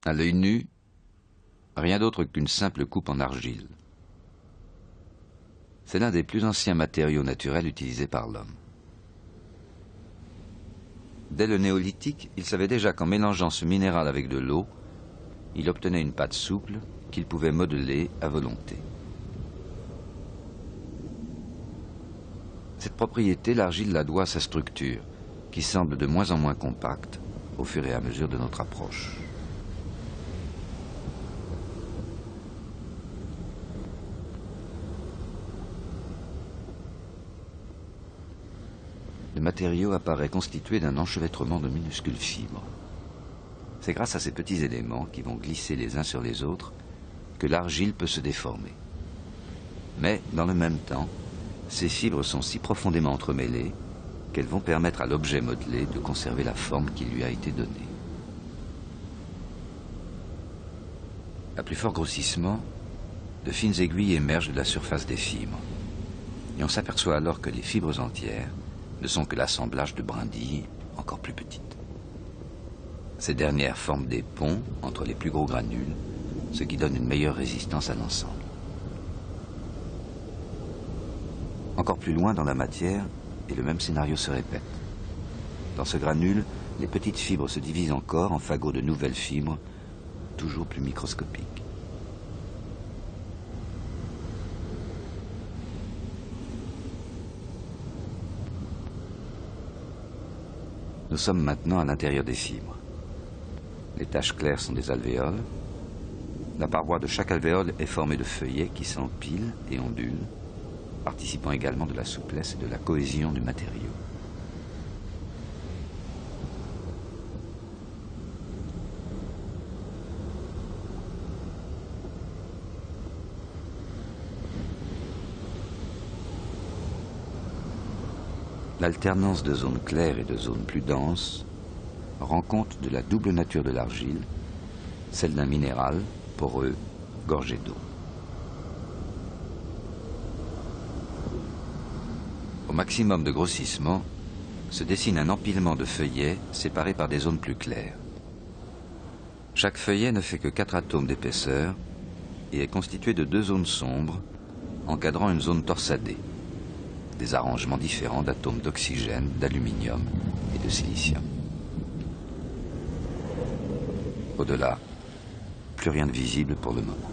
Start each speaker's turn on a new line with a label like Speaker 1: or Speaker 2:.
Speaker 1: À l'œil nu, rien d'autre qu'une simple coupe en argile. C'est l'un des plus anciens matériaux naturels utilisés par l'homme. Dès le néolithique, il savait déjà qu'en mélangeant ce minéral avec de l'eau, il obtenait une pâte souple qu'il pouvait modeler à volonté. Cette propriété, l'argile la doit à sa structure, qui semble de moins en moins compacte au fur et à mesure de notre approche. Le matériau apparaît constitué d'un enchevêtrement de minuscules fibres. C'est grâce à ces petits éléments qui vont glisser les uns sur les autres que l'argile peut se déformer. Mais, dans le même temps, ces fibres sont si profondément entremêlées qu'elles vont permettre à l'objet modelé de conserver la forme qui lui a été donnée. À plus fort grossissement, de fines aiguilles émergent de la surface des fibres. Et on s'aperçoit alors que les fibres entières ne sont que l'assemblage de brindilles encore plus petites. Ces dernières forment des ponts entre les plus gros granules, ce qui donne une meilleure résistance à l'ensemble. Encore plus loin dans la matière, et le même scénario se répète. Dans ce granule, les petites fibres se divisent encore en fagots de nouvelles fibres, toujours plus microscopiques. Nous sommes maintenant à l'intérieur des fibres. Les taches claires sont des alvéoles. La paroi de chaque alvéole est formée de feuillets qui s'empilent et ondulent, participant également de la souplesse et de la cohésion du matériau. L'alternance de zones claires et de zones plus denses rend compte de la double nature de l'argile, celle d'un minéral poreux, gorgé d'eau. Au maximum de grossissement, se dessine un empilement de feuillets séparés par des zones plus claires. Chaque feuillet ne fait que 4 atomes d'épaisseur et est constitué de 2 zones sombres encadrant une zone torsadée, des arrangements différents d'atomes d'oxygène, d'aluminium et de silicium. Au-delà, plus rien de visible pour le moment.